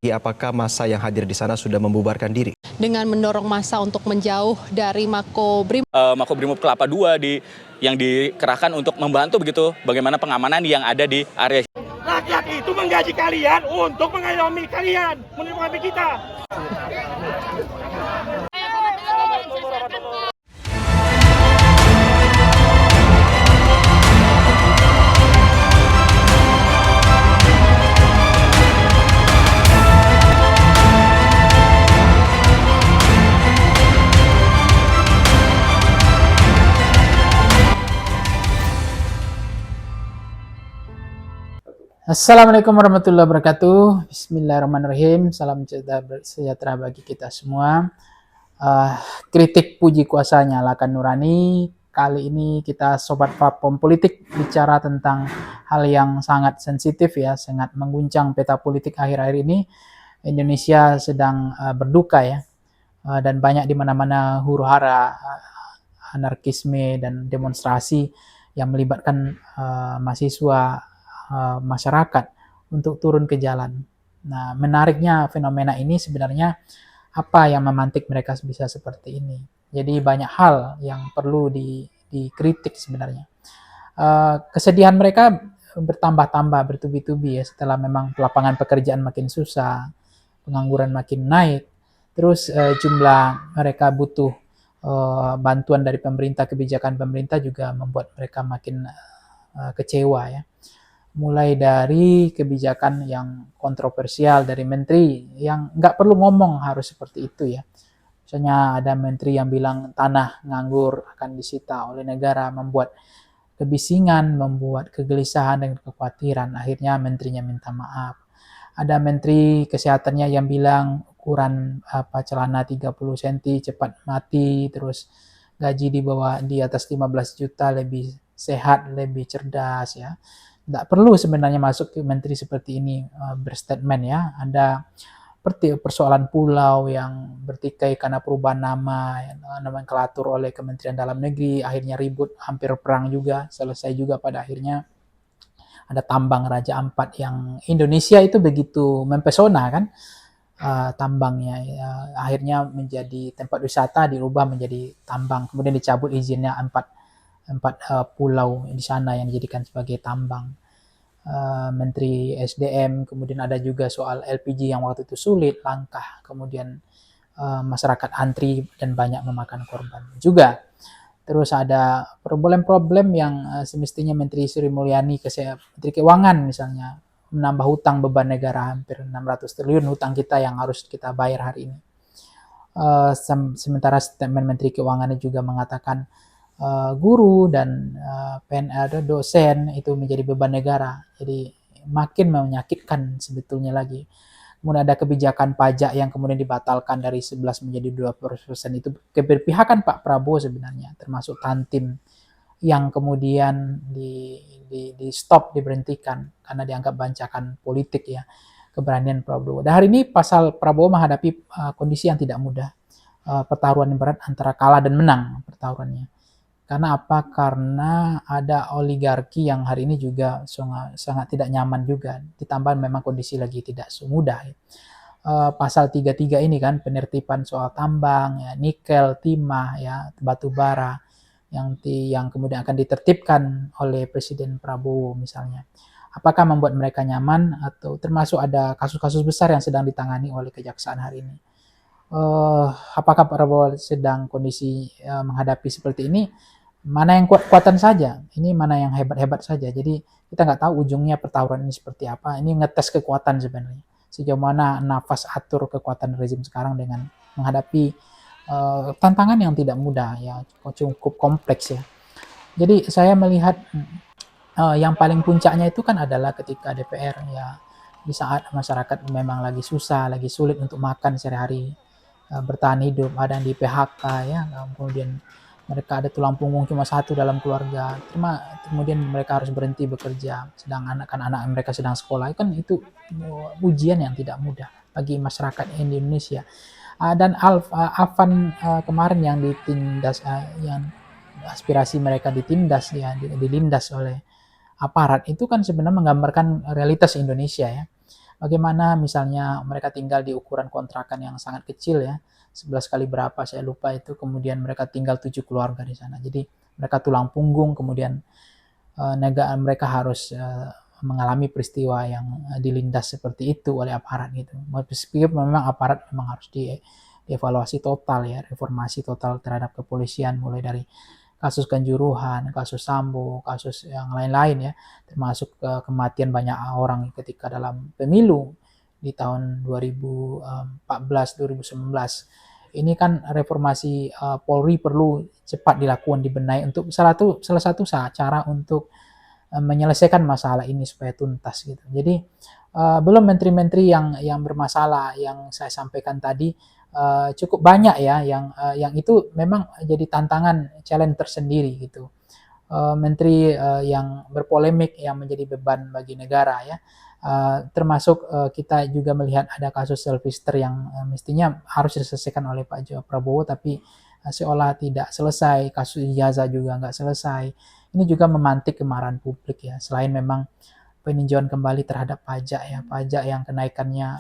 Apakah massa yang hadir di sana sudah membubarkan diri? Dengan mendorong massa untuk menjauh dari Makobrimob Kelapa II yang dikerahkan untuk membantu begitu bagaimana pengamanan yang ada di area. Rakyat itu menggaji kalian untuk mengayomi kalian, mengayomi kita. Assalamualaikum warahmatullahi wabarakatuh. Bismillahirrahmanirrahim. Salam sejahtera bagi kita semua. Kritik puji kuasa nyalakan nurani. Kali ini kita sobat platform politik bicara tentang hal yang sangat sensitif ya, sangat mengguncang peta politik akhir-akhir ini. Indonesia sedang berduka ya, dan banyak di mana-mana huru-hara, anarkisme dan demonstrasi yang melibatkan mahasiswa, masyarakat untuk turun ke jalan. Nah, menariknya fenomena ini sebenarnya apa yang memantik mereka bisa seperti ini. Jadi banyak hal yang perlu dikritik sebenarnya. Kesedihan mereka bertambah-tambah, bertubi-tubi ya, setelah memang lapangan pekerjaan makin susah, pengangguran makin naik, terus jumlah mereka butuh bantuan dari pemerintah, kebijakan pemerintah juga membuat mereka makin kecewa ya. Mulai dari kebijakan yang kontroversial dari menteri yang nggak perlu ngomong harus seperti itu ya. Misalnya ada menteri yang bilang tanah nganggur akan disita oleh negara, membuat kebisingan, membuat kegelisahan dan kekhawatiran. Akhirnya menterinya minta maaf. Ada menteri kesehatannya yang bilang ukuran celana 30 cm cepat mati, terus gaji di atas 15 juta lebih sehat, lebih cerdas ya. Tidak perlu sebenarnya masuk ke menteri seperti ini berstatement ya. Ada persoalan pulau yang bertikai karena perubahan nama, nomenklatur oleh Kementerian Dalam Negeri, akhirnya ribut, hampir perang juga, selesai juga pada akhirnya. Ada tambang Raja Ampat yang Indonesia itu begitu mempesona kan, tambangnya ya, akhirnya menjadi tempat wisata dirubah menjadi tambang, kemudian dicabut izinnya empat pulau di sana yang dijadikan sebagai tambang. Menteri SDM, kemudian ada juga soal LPG yang waktu itu sulit, langka, kemudian masyarakat antri dan banyak memakan korban juga. Terus ada problem-problem yang semestinya Menteri Sri Mulyani, Menteri Keuangan misalnya, menambah hutang beban negara hampir 600 triliun hutang kita yang harus kita bayar hari ini. Sementara statement Menteri Keuangan juga mengatakan guru dan dosen itu menjadi beban negara. Jadi makin menyakitkan sebetulnya lagi. Kemudian ada kebijakan pajak yang kemudian dibatalkan dari 11 menjadi 20%, itu keberpihakan Pak Prabowo sebenarnya, termasuk Tantim yang kemudian di stop, diberhentikan karena dianggap bancakan politik ya, keberanian Prabowo. Dan hari ini pasal Prabowo menghadapi kondisi yang tidak mudah, pertaruhan yang berat antara kalah dan menang pertaruhannya. Karena apa? Karena ada oligarki yang hari ini juga sangat tidak nyaman juga. Ditambah memang kondisi lagi tidak semudah. Pasal 33 ini kan penertiban soal tambang, ya, nikel, timah, ya, batu bara yang kemudian akan ditertibkan oleh Presiden Prabowo misalnya. Apakah membuat mereka nyaman, atau termasuk ada kasus-kasus besar yang sedang ditangani oleh Kejaksaan hari ini. Apakah Prabowo sedang kondisi menghadapi seperti ini? Mana yang kuat-kuatan saja, ini mana yang hebat-hebat saja. Jadi kita nggak tahu ujungnya pertaruhan ini seperti apa. Ini ngetes kekuatan sebenarnya. Sejauh mana nafas atur kekuatan rezim sekarang dengan menghadapi tantangan yang tidak mudah ya, cukup kompleks ya. Jadi saya melihat yang paling puncaknya itu kan adalah ketika DPR ya, di saat masyarakat memang lagi susah, lagi sulit untuk makan sehari-hari, bertahan hidup, ada yang di PHK ya, kemudian mereka ada tulang punggung cuma satu dalam keluarga, kemudian mereka harus berhenti bekerja, sedang anak-anak mereka sedang sekolah, kan itu ujian yang tidak mudah bagi masyarakat Indonesia. Dan Afan kemarin yang ditindas, yang aspirasi mereka ditindas ya, dilindas oleh aparat, itu kan sebenarnya menggambarkan realitas Indonesia ya. Bagaimana misalnya mereka tinggal di ukuran kontrakan yang sangat kecil ya, 11 kali berapa saya lupa itu, kemudian mereka tinggal 7 keluarga di sana. Jadi mereka tulang punggung, kemudian mereka harus mengalami peristiwa yang dilindas seperti itu oleh aparat gitu. Meskipun memang aparat memang harus dievaluasi total ya, reformasi total terhadap kepolisian, mulai dari kasus Kanjuruhan, kasus Sambo, kasus yang lain-lain ya, termasuk kematian banyak orang ketika dalam pemilu di tahun 2014-2019. Ini kan reformasi Polri perlu cepat dilakukan, dibenahi untuk salah satu cara untuk menyelesaikan masalah ini supaya tuntas gitu. Jadi belum menteri-menteri yang bermasalah yang saya sampaikan tadi, cukup banyak ya yang itu memang jadi tantangan, challenge tersendiri gitu. Menteri yang berpolemik yang menjadi beban bagi negara ya. Termasuk kita juga melihat ada kasus self-register yang mestinya harus diselesaikan oleh Pak Prabowo, tapi seolah tidak selesai. Kasus ijazah juga nggak selesai. Ini juga memantik kemarahan publik ya. Selain memang peninjauan kembali terhadap pajak ya, pajak yang kenaikannya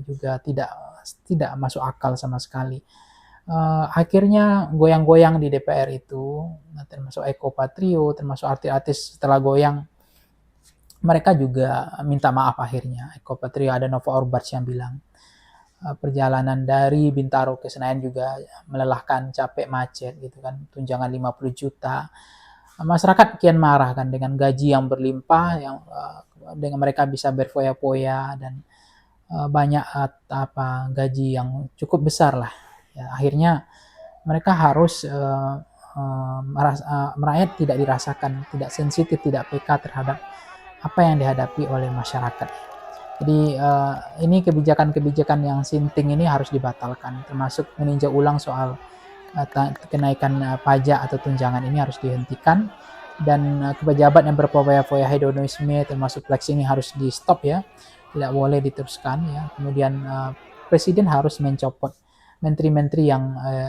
juga tidak masuk akal sama sekali. Akhirnya goyang-goyang di DPR itu, termasuk Eko Patrio, termasuk artis-artis setelah goyang, mereka juga minta maaf akhirnya. Eko Patrio, ada Nova Orbarts yang bilang, perjalanan dari Bintaro ke Senayan juga melelahkan, capek, macet gitu kan, tunjangan 50 juta. Masyarakat kian marah kan dengan gaji yang berlimpah, yang dengan mereka bisa berfoya-foya dan banyak gaji yang cukup besar lah. Ya, akhirnya mereka harus rakyat tidak dirasakan, tidak sensitif, tidak peka terhadap apa yang dihadapi oleh masyarakat. Jadi ini kebijakan-kebijakan yang sinting ini harus dibatalkan, termasuk meninjau ulang soal kenaikan pajak atau tunjangan ini harus dihentikan, dan pejabat yang berfoya-foya hedonisme termasuk flexing ini harus di stop ya, tidak boleh diteruskan ya. Kemudian presiden harus mencopot menteri-menteri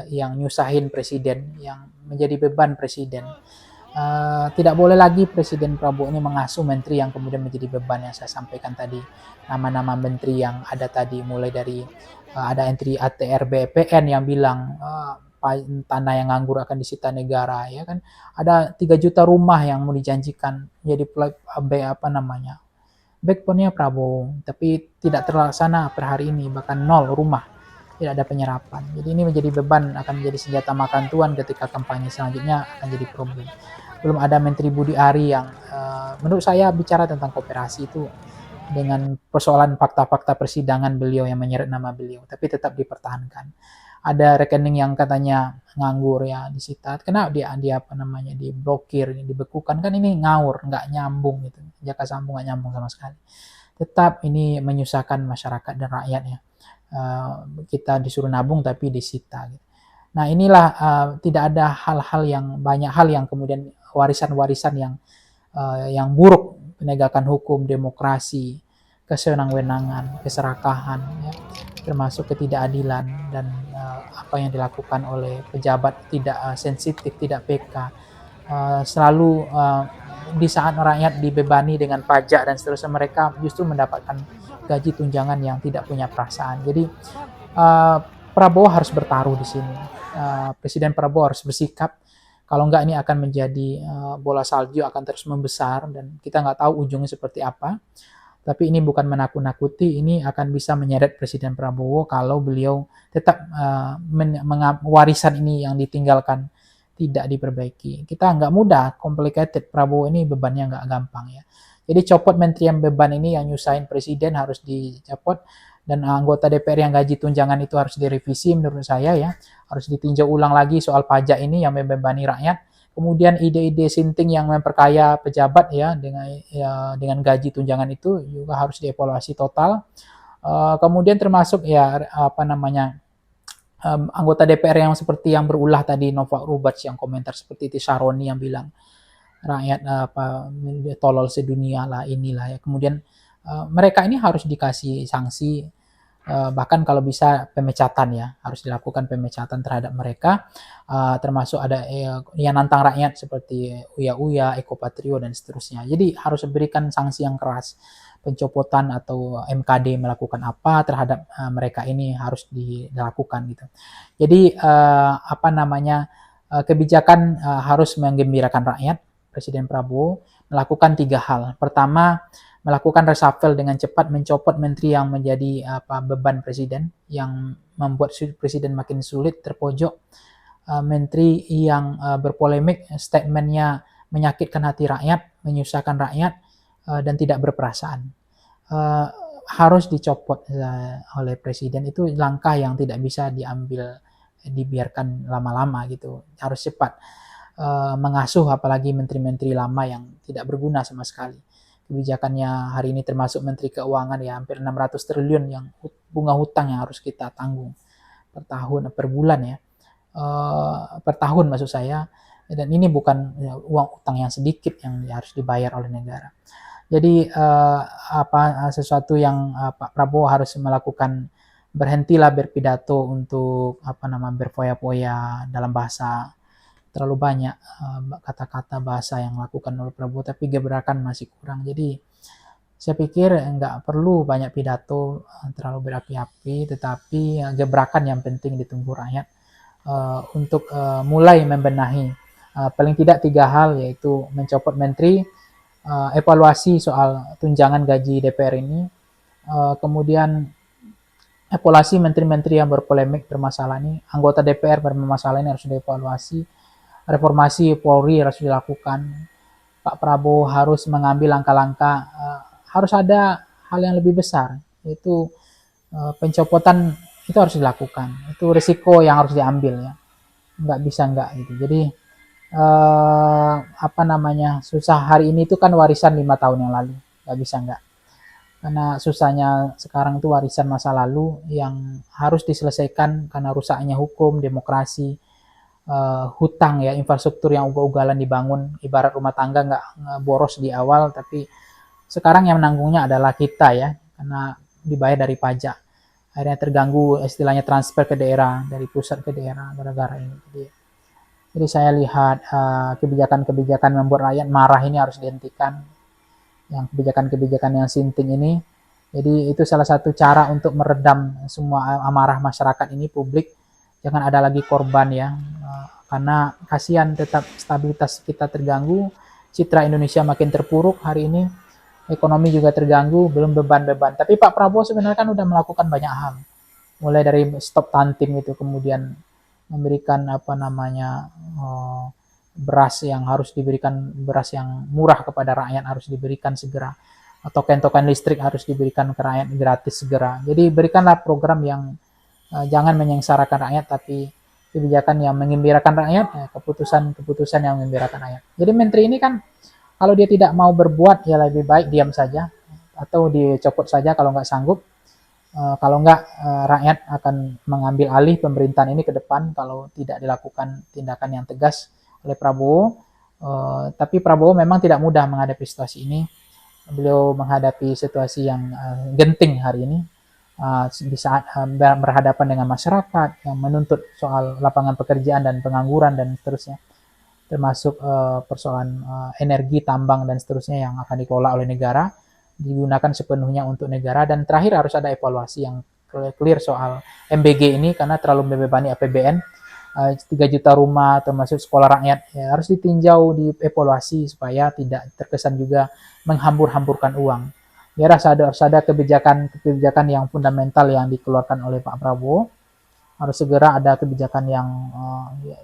yang nyusahin presiden, yang menjadi beban presiden. Tidak boleh lagi Presiden Prabowo ini mengasuh menteri yang kemudian menjadi beban, yang saya sampaikan tadi. Nama-nama menteri yang ada tadi, mulai dari ada entry ATR BPN yang bilang tanah yang nganggur akan disita negara ya kan. Ada 3 juta rumah yang mau dijanjikan jadi backbone-nya Prabowo, tapi tidak terlaksana per hari ini, bahkan 0 rumah, tidak ada penyerapan. Jadi ini menjadi beban, akan menjadi senjata makan tuan ketika kampanye selanjutnya akan jadi problem. Belum ada Menteri Budi Ari yang menurut saya bicara tentang kooperasi itu dengan persoalan fakta-fakta persidangan beliau yang menyeret nama beliau, tapi tetap dipertahankan. Ada rekening yang katanya nganggur ya disita, kenapa dia diblokir, dibekukan, kan ini ngawur, nggak nyambung gitu. Jaka Sambung nggak nyambung sama sekali. Tetap ini menyusahkan masyarakat dan rakyatnya. Kita disuruh nabung tapi disita gitu. Nah inilah tidak ada banyak hal yang kemudian warisan-warisan yang buruk, penegakan hukum, demokrasi, kesenang-wenangan, keserakahan, ya, termasuk ketidakadilan dan apa yang dilakukan oleh pejabat tidak sensitif, tidak peka, selalu di saat rakyat dibebani dengan pajak dan seterusnya, mereka justru mendapatkan gaji tunjangan yang tidak punya perasaan. Jadi Prabowo harus bertaruh di sini. Presiden Prabowo harus bersikap. Kalau enggak ini akan menjadi bola salju, akan terus membesar dan kita nggak tahu ujungnya seperti apa. Tapi ini bukan menakut-nakuti, ini akan bisa menyeret Presiden Prabowo kalau beliau tetap warisan ini yang ditinggalkan tidak diperbaiki. Kita nggak mudah, complicated. Prabowo ini bebannya nggak gampang ya. Jadi copot menteri yang beban ini, yang nyusahin presiden, harus dicopot. Dan anggota DPR yang gaji tunjangan itu harus direvisi menurut saya ya. Harus ditinjau ulang lagi soal pajak ini yang membebani rakyat. Kemudian ide-ide sinting yang memperkaya pejabat ya dengan gaji tunjangan itu juga harus dievaluasi total. Kemudian termasuk ya anggota DPR yang seperti yang berulah tadi, Nova Orbarts yang komentar seperti itu, Saroni yang bilang rakyat tolol sedunia lah inilah ya. Kemudian mereka ini harus dikasih sanksi, bahkan kalau bisa pemecatan ya, harus dilakukan pemecatan terhadap mereka, termasuk ada yang nantang rakyat seperti Uya-Uya, Eko Patrio dan seterusnya. Jadi harus diberikan sanksi yang keras, pencopotan atau MKD melakukan apa terhadap mereka ini harus dilakukan gitu. Jadi kebijakan harus menggembirakan rakyat. Presiden Prabowo melakukan 3 hal. Pertama, melakukan reshuffle dengan cepat, mencopot menteri yang menjadi beban presiden, yang membuat presiden makin sulit, terpojok. Menteri yang berpolemik, statementnya menyakitkan hati rakyat, menyusahkan rakyat, dan tidak berperasaan. Harus dicopot oleh presiden. Itu langkah yang tidak bisa dibiarkan lama-lama gitu. Harus cepat mengasuh apalagi menteri-menteri lama yang tidak berguna sama sekali. Kebijakannya hari ini termasuk Menteri Keuangan ya, hampir 600 triliun yang bunga hutang yang harus kita tanggung per tahun, per bulan ya, per tahun maksud saya, dan ini bukan uang utang yang sedikit yang harus dibayar oleh negara. Jadi sesuatu yang Pak Prabowo harus melakukan, berhentilah berpidato untuk berfoya-foya dalam bahasa terlalu banyak kata-kata bahasa yang dilakukan oleh Prabowo, tapi gebrakan masih kurang. Jadi saya pikir nggak perlu banyak pidato terlalu berapi-api, tetapi gebrakan yang penting ditunggu rakyat untuk mulai membenahi paling tidak 3 hal, yaitu mencopot menteri, evaluasi soal tunjangan gaji DPR ini, kemudian evaluasi menteri-menteri yang berpolemik bermasalah ini, anggota DPR bermasalah ini harus dievaluasi. Reformasi Polri harus dilakukan. Pak Prabowo harus mengambil langkah-langkah, harus ada hal yang lebih besar, yaitu pencopotan itu harus dilakukan. Itu risiko yang harus diambil ya, nggak bisa nggak gitu. Jadi susah hari ini itu kan warisan 5 tahun yang lalu, nggak bisa nggak. Karena susahnya sekarang itu warisan masa lalu yang harus diselesaikan karena rusaknya hukum, demokrasi, hutang ya, infrastruktur yang ugal-ugalan dibangun, ibarat rumah tangga nggak boros di awal, tapi sekarang yang menanggungnya adalah kita ya, karena dibayar dari pajak. Akhirnya terganggu istilahnya transfer ke daerah, dari pusat ke daerah gara-gara ini. Jadi saya lihat kebijakan-kebijakan membuat rakyat marah ini harus dihentikan, yang kebijakan-kebijakan yang sinting ini. Jadi itu salah satu cara untuk meredam semua amarah masyarakat ini, publik. Jangan ada lagi korban ya, karena kasihan tetap stabilitas kita terganggu, citra Indonesia makin terpuruk hari ini, ekonomi juga terganggu, belum beban-beban. Tapi Pak Prabowo sebenarnya kan udah melakukan banyak hal, mulai dari stop stunting itu, kemudian memberikan beras yang harus diberikan, beras yang murah kepada rakyat harus diberikan segera, token-token listrik harus diberikan ke rakyat gratis segera. Jadi berikanlah program yang jangan menyengsarakan rakyat, tapi kebijakan yang mengembirakan rakyat, keputusan-keputusan yang mengembirakan rakyat. Jadi menteri ini kan kalau dia tidak mau berbuat ya lebih baik diam saja atau dicopot saja kalau nggak sanggup. Kalau nggak rakyat akan mengambil alih pemerintahan ini ke depan kalau tidak dilakukan tindakan yang tegas oleh Prabowo. Tapi Prabowo memang tidak mudah menghadapi situasi ini. Beliau menghadapi situasi yang genting hari ini. Di saat berhadapan dengan masyarakat yang menuntut soal lapangan pekerjaan dan pengangguran dan seterusnya, termasuk persoalan energi, tambang dan seterusnya yang akan dikelola oleh negara, digunakan sepenuhnya untuk negara. Dan terakhir harus ada evaluasi yang clear soal MBG ini, karena terlalu membebani APBN. 3 juta rumah termasuk sekolah rakyat ya, harus ditinjau, dievaluasi supaya tidak terkesan juga menghambur-hamburkan uang. Biar harus ada kebijakan yang fundamental yang dikeluarkan oleh Pak Prabowo. Harus segera ada kebijakan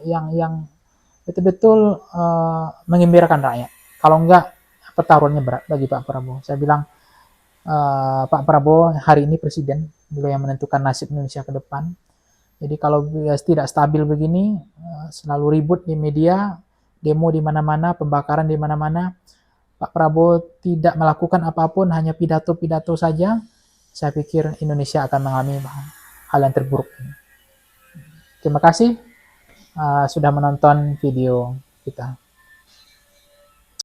yang betul-betul mengembirakan rakyat. Kalau enggak, pertaruhannya berat bagi Pak Prabowo. Saya bilang Pak Prabowo hari ini presiden, beliau yang menentukan nasib Indonesia ke depan. Jadi kalau tidak stabil begini, selalu ribut di media, demo di mana-mana, pembakaran di mana-mana, Pak Prabowo tidak melakukan apapun, hanya pidato-pidato saja, saya pikir Indonesia akan mengalami hal yang terburuk. Terima kasih sudah menonton video kita.